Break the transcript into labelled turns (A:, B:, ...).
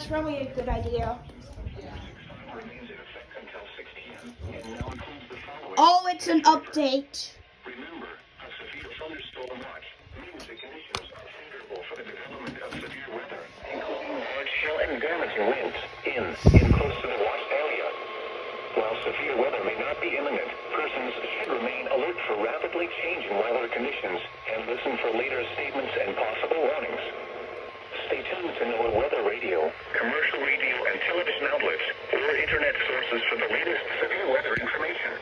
A: that's probably a good idea.
B: Remains in effect until 6 p.m. and now includes the following.
A: Oh, it's an update.
B: Remember, a severe thunderstorm watch means the conditions are favorable for the development of severe weather, including large hail and damaging winds in close to the watched area. While severe weather may not be imminent, persons should remain alert for rapidly changing weather conditions and listen for later statements and possible warnings. Stay tuned to NOAA Weather Radio, commercial radio and television outlets, or internet sources for the latest severe weather information.